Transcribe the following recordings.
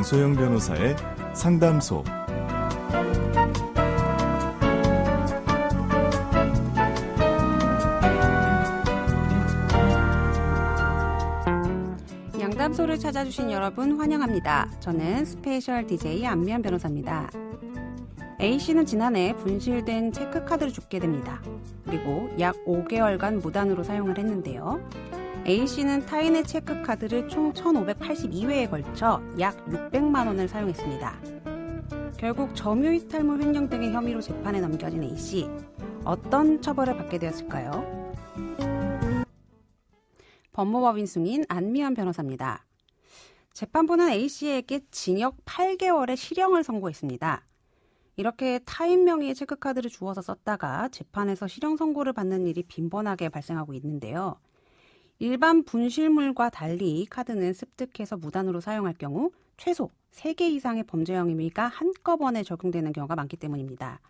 강소영 변호사의 상담소. 상담소를 찾아주신 여러분 환영합니다. 저는 스페셜 DJ 안미연 변호사입니다. A씨는 지난해 분실된 체크카드를 줍게 됩니다. 그리고 약 5개월간 무단으로 사용을 했는데요. A씨는 타인의 체크카드를 총 1,582회에 걸쳐 약 600만 원을 사용했습니다. 결국 점유이탈물 횡령 등의 혐의로 재판에 넘겨진 A씨. 어떤 처벌을 받게 되었을까요? 법무법인 승인 안미연 변호사입니다. 재판부는 A씨에게 징역 8개월의 실형을 선고했습니다. 이렇게 타인 명의의 체크카드를 주워서 썼다가 재판에서 실형 선고를 받는 일이 빈번하게 발생하고 있는데요. 일반 분실물과 달리 카드는 습득해서 무단으로 사용할 경우 최소 3개 이상의 범죄 혐의가 한꺼번에 적용되는 경우가 많기 때문입니다.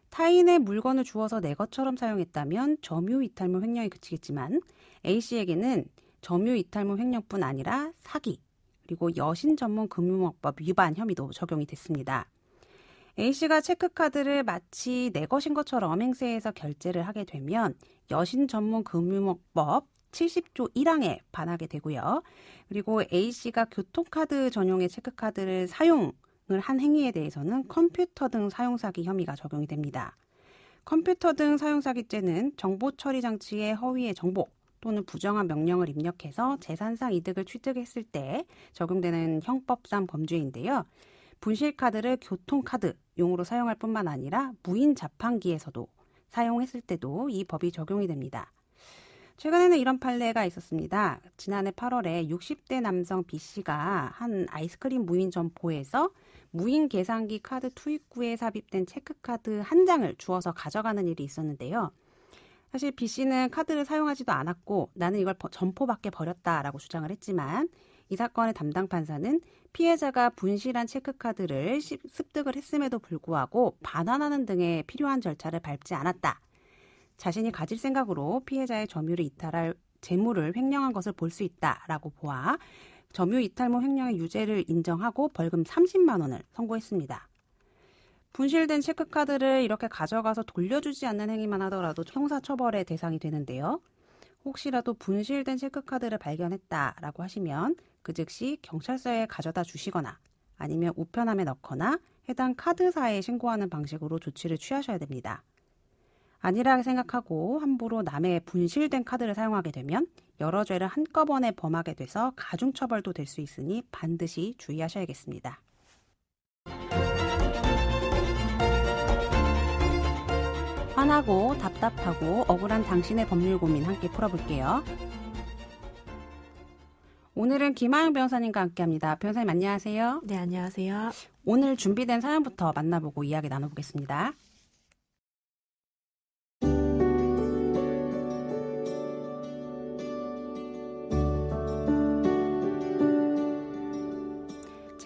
타인의 물건을 주워서 내 것처럼 사용했다면 점유이탈물 횡령에 그치겠지만 A씨에게는 점유이탈물 횡령뿐 아니라 사기, 그리고 여신 전문 금융업법 위반 혐의도 적용이 됐습니다. A씨가 체크카드를 마치 내 것인 것처럼 행세해서 결제를 하게 되면 여신 전문 금융업법 70조 1항에 반하게 되고요. 그리고 A씨가 교통카드 전용의 체크카드를 사용을 한 행위에 대해서는 컴퓨터 등 사용사기 혐의가 적용이 됩니다. 컴퓨터 등 사용사기죄는 정보처리 장치의 허위의 정보 또는 부정한 명령을 입력해서 재산상 이득을 취득했을 때 적용되는 형법상 범죄인데요. 분실카드를 교통카드용으로 사용할 뿐만 아니라 무인 자판기에서도 사용했을 때도 이 법이 적용이 됩니다. 최근에는 이런 판례가 있었습니다. 지난해 8월에 60대 남성 B씨가 한 아이스크림 무인 점포에서 무인 계산기 카드 투입구에 삽입된 체크카드 한 장을 주워서 가져가는 일이 있었는데요. 사실 B씨는 카드를 사용하지도 않았고 나는 이걸 점포 밖에 버렸다라고 주장을 했지만 이 사건의 담당 판사는 피해자가 분실한 체크카드를 습득을 했음에도 불구하고 반환하는 등의 필요한 절차를 밟지 않았다. 자신이 가질 생각으로 피해자의 점유를 이탈할 재물을 횡령한 것을 볼 수 있다라고 보아 점유이탈물 횡령의 유죄를 인정하고 벌금 30만 원을 선고했습니다. 분실된 체크카드를 이렇게 가져가서 돌려주지 않는 행위만 하더라도 형사처벌의 대상이 되는데요. 혹시라도 분실된 체크카드를 발견했다라고 하시면 그 즉시 경찰서에 가져다 주시거나 아니면 우편함에 넣거나 해당 카드사에 신고하는 방식으로 조치를 취하셔야 됩니다. 아니라 생각하고 함부로 남의 분실된 카드를 사용하게 되면 여러 죄를 한꺼번에 범하게 돼서 가중처벌도 될 수 있으니 반드시 주의하셔야겠습니다. 화나고 답답하고 억울한 당신의 법률 고민 함께 풀어볼게요. 오늘은 김하영 변호사님과 함께합니다. 변호사님 안녕하세요. 네, 안녕하세요. 오늘 준비된 사연부터 만나보고 이야기 나눠보겠습니다.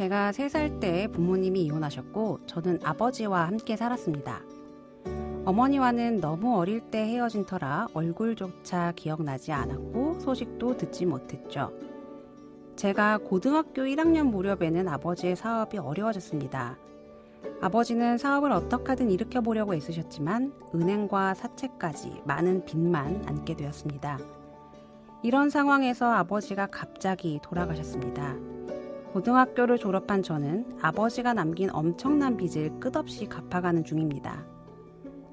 제가 3살 때 부모님이 이혼하셨고 저는 아버지와 함께 살았습니다. 어머니와는 너무 어릴 때 헤어진 터라 얼굴조차 기억나지 않았고 소식도 듣지 못했죠. 제가 고등학교 1학년 무렵에는 아버지의 사업이 어려워졌습니다. 아버지는 사업을 어떻게든 일으켜보려고 애쓰셨지만 은행과 사채까지 많은 빚만 안게 되었습니다. 이런 상황에서 아버지가 갑자기 돌아가셨습니다. 고등학교를 졸업한 저는 아버지가 남긴 엄청난 빚을 끝없이 갚아가는 중입니다.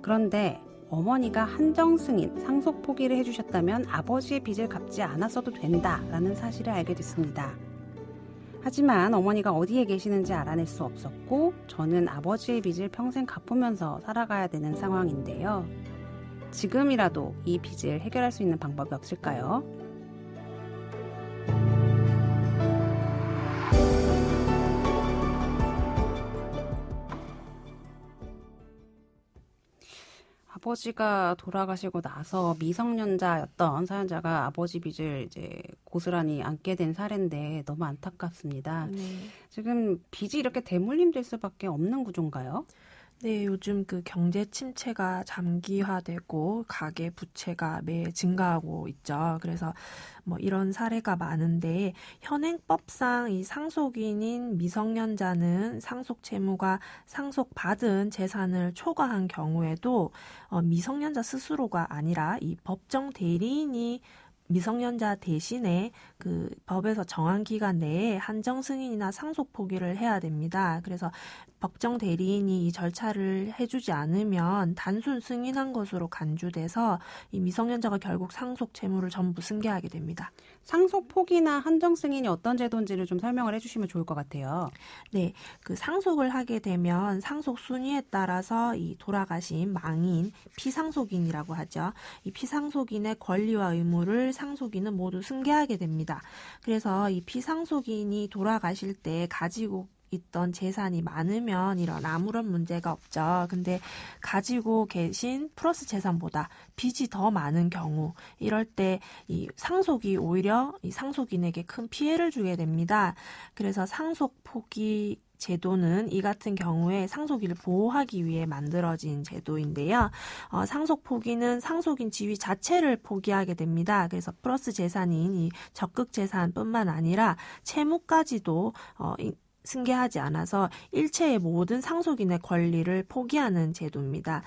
그런데 어머니가 한정승인 상속 포기를 해주셨다면 아버지의 빚을 갚지 않았어도 된다라는 사실을 알게 됐습니다. 하지만 어머니가 어디에 계시는지 알아낼 수 없었고 저는 아버지의 빚을 평생 갚으면서 살아가야 되는 상황인데요. 지금이라도 이 빚을 해결할 수 있는 방법이 없을까요? 아버지가 돌아가시고 나서 미성년자였던 사연자가 아버지 빚을 이제 고스란히 안게 된 사례인데 너무 안타깝습니다. 네. 지금 빚이 이렇게 대물림될 수밖에 없는 구조인가요? 네, 요즘 그 경제 침체가 장기화되고 가계 부채가 매 증가하고 있죠. 그래서 뭐 이런 사례가 많은데 현행법상 이 상속인인 미성년자는 상속 채무가 상속받은 재산을 초과한 경우에도 미성년자 스스로가 아니라 이 법정 대리인이 미성년자 대신에 그 법에서 정한 기간 내에 한정 승인이나 상속 포기를 해야 됩니다. 그래서 법정 대리인이 이 절차를 해주지 않으면 단순 승인한 것으로 간주돼서 이 미성년자가 결국 상속 채무를 전부 승계하게 됩니다. 상속 포기나 한정 승인이 어떤 제도인지를 좀 설명을 해주시면 좋을 것 같아요. 네, 그 상속을 하게 되면 상속 순위에 따라서 이 돌아가신 망인, 피상속인이라고 하죠. 이 피상속인의 권리와 의무를 상속인은 모두 승계하게 됩니다. 그래서 이 피상속인이 돌아가실 때 가지고 있던 재산이 많으면 이런 아무런 문제가 없죠. 근데 가지고 계신 플러스 재산보다 빚이 더 많은 경우, 이럴 때 이 상속이 오히려 이 상속인에게 큰 피해를 주게 됩니다. 그래서 상속 포기 제도는 이 같은 경우에 상속인을 보호하기 위해 만들어진 제도인데요. 상속 포기는 상속인 지위 자체를 포기하게 됩니다. 그래서 플러스 재산인 이 적극 재산뿐만 아니라 채무까지도 승계하지 않아서 일체의 모든 상속인의 권리를 포기하는 제도입니다.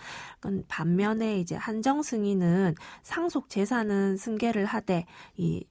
반면에 이제 한정 승인은 상속 재산은 승계를 하되 이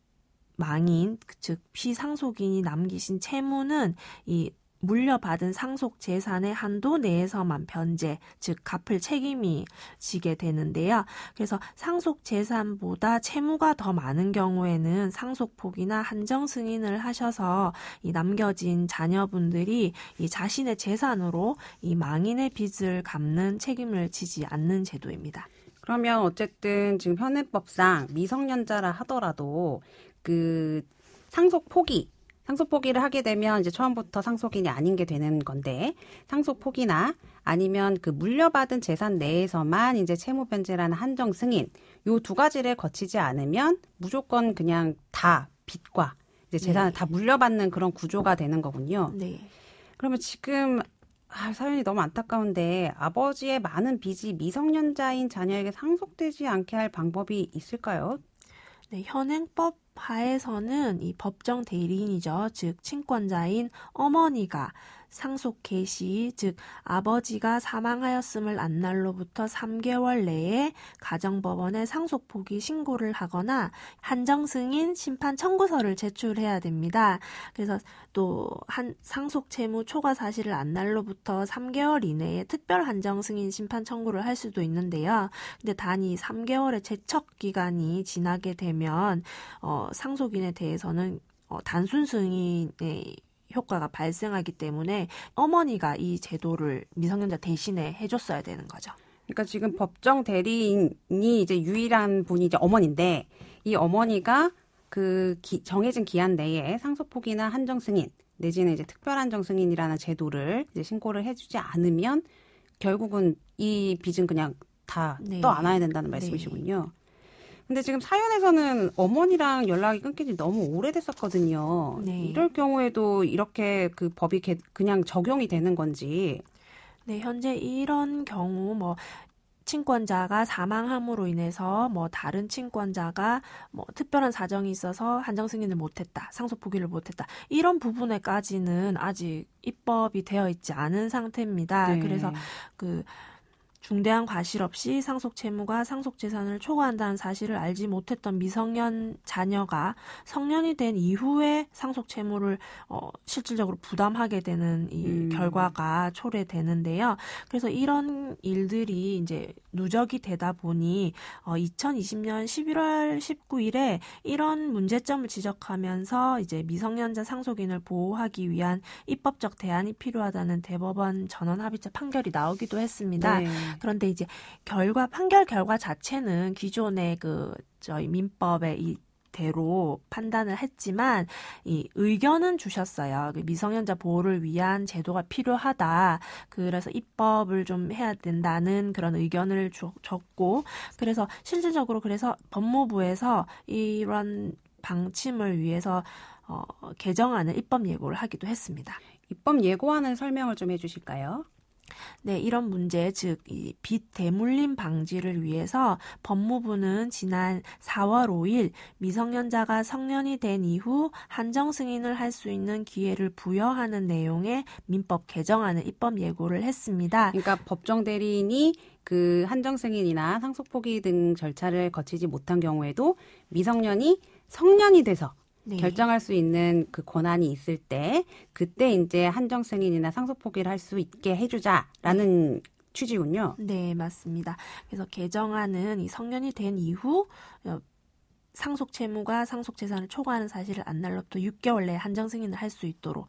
망인, 즉 피상속인이 남기신 채무는 이 물려받은 상속 재산의 한도 내에서만 변제, 즉 갚을 책임이 지게 되는데요. 그래서 상속 재산보다 채무가 더 많은 경우에는 상속 포기나 한정 승인을 하셔서 이 남겨진 자녀분들이 이 자신의 재산으로 이 망인의 빚을 갚는 책임을 지지 않는 제도입니다. 그러면 어쨌든 지금 현행법상 미성년자라 하더라도 그 상속 포기를 하게 되면 이제 처음부터 상속인이 아닌 게 되는 건데, 상속 포기나 아니면 그 물려받은 재산 내에서만 이제 채무 변제라는 한정 승인, 요 두 가지를 거치지 않으면 무조건 그냥 다 빚과 이제 재산을 다 물려받는 그런 구조가 되는 거군요. 네. 그러면 지금 사연이 너무 안타까운데 아버지의 많은 빚이 미성년자인 자녀에게 상속되지 않게 할 방법이 있을까요? 네, 현행법 하에서는 이 법정 대리인이죠. 즉 친권자인 어머니가 상속 개시, 즉 아버지가 사망하였음을 안 날로부터 3개월 내에 가정법원에 상속 포기 신고를 하거나 한정 승인 심판 청구서를 제출해야 됩니다. 그래서 또 상속 채무 초과 사실을 안 날로부터 3개월 이내에 특별 한정 승인 심판 청구를 할 수도 있는데요. 근데 단위 3개월의 제척 기간이 지나게 되면 상속인에 대해서는 단순 승인의 효과가 발생하기 때문에 어머니가 이 제도를 미성년자 대신에 해줬어야 되는 거죠. 그러니까 지금 법정 대리인이 이제 유일한 분이 이제 어머니인데, 이 어머니가 그 정해진 기한 내에 상속 포기나 한정 승인 내지는 이제 특별 한정 승인이라는 제도를 이제 신고를 해주지 않으면 결국은 이 빚은 그냥 다 떠안아야 된다는 말씀이시군요. 근데 지금 사연에서는 어머니랑 연락이 끊긴 지 너무 오래됐었거든요. 네. 이럴 경우에도 이렇게 그 법이 그냥 적용이 되는 건지. 네, 현재 이런 경우 친권자가 사망함으로 인해서 다른 친권자가 특별한 사정이 있어서 한정 승인을 못했다, 상속 포기를 못했다, 이런 부분에까지는 아직 입법이 되어 있지 않은 상태입니다. 네. 그래서 중대한 과실 없이 상속 채무가 상속 재산을 초과한다는 사실을 알지 못했던 미성년 자녀가 성년이 된 이후에 상속 채무를 실질적으로 부담하게 되는 이 결과가 초래되는데요. 그래서 이런 일들이 이제 누적이 되다 보니 2020년 11월 19일에 이런 문제점을 지적하면서 이제 미성년자 상속인을 보호하기 위한 입법적 대안이 필요하다는 대법원 전원 합의체 판결이 나오기도 했습니다. 네. 그런데 이제 판결 결과 자체는 기존의 저희 민법의 대로 판단을 했지만 이 의견은 주셨어요. 미성년자 보호를 위한 제도가 필요하다. 그래서 입법을 좀 해야 된다는 그런 의견을 줬고, 그래서 실질적으로 법무부에서 이런 방침을 위해서 개정안을 입법 예고를 하기도 했습니다. 입법 예고안을 설명을 좀 해주실까요? 네, 이런 문제, 즉 이 빚 대물림 방지를 위해서 법무부는 지난 4월 5일 미성년자가 성년이 된 이후 한정 승인을 할 수 있는 기회를 부여하는 내용의 민법 개정안을 입법 예고를 했습니다. 그러니까 법정 대리인이 그 한정 승인이나 상속 포기 등 절차를 거치지 못한 경우에도 미성년이 성년이 돼서 네. 결정할 수 있는 그 권한이 있을 때 그때 이제 한정 승인이나 상속 포기를 할 수 있게 해주자라는 취지군요. 네, 맞습니다. 그래서 개정안은 이 성년이 된 이후 상속 채무가 상속 재산을 초과하는 사실을 안 날로부터 6개월 내에 한정 승인을 할 수 있도록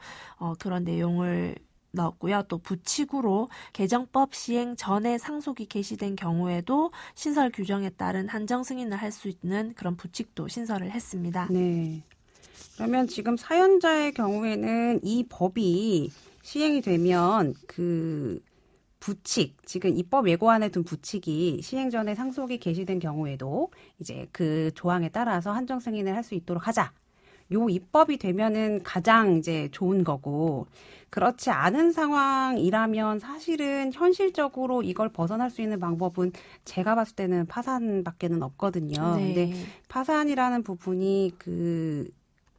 그런 내용을 넣었고요. 또 부칙으로 개정법 시행 전에 상속이 개시된 경우에도 신설 규정에 따른 한정 승인을 할 수 있는 그런 부칙도 신설을 했습니다. 네. 그러면 지금 사연자의 경우에는 이 법이 시행이 되면 그 부칙, 지금 입법 예고안에 둔 부칙이 시행 전에 상속이 개시된 경우에도 이제 그 조항에 따라서 한정 승인을 할 수 있도록 하자. 요 입법이 되면은 가장 이제 좋은 거고, 그렇지 않은 상황이라면 사실은 현실적으로 이걸 벗어날 수 있는 방법은 제가 봤을 때는 파산밖에는 없거든요. 네. 근데 파산이라는 부분이 그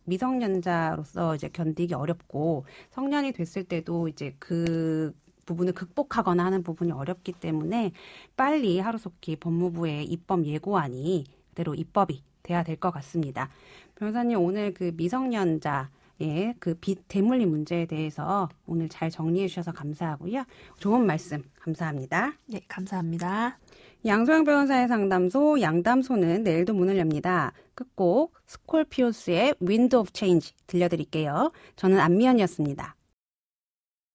미성년자로서 이제 견디기 어렵고 성년이 됐을 때도 이제 그 부분을 극복하거나 하는 부분이 어렵기 때문에 빨리 하루속히 법무부의 입법 예고안이 그대로 입법이 돼야 될 것 같습니다. 변호사님, 오늘 그 미성년자의 그 빚 대물림 문제에 대해서 오늘 잘 정리해 주셔서 감사하고요. 좋은 말씀 감사합니다. 네, 감사합니다. 양소영 변호사의 상담소 양담소는 내일도 문을 엽니다. 끝곡 스콜피오스의 Wind of Change 들려드릴게요. 저는 안미연이었습니다.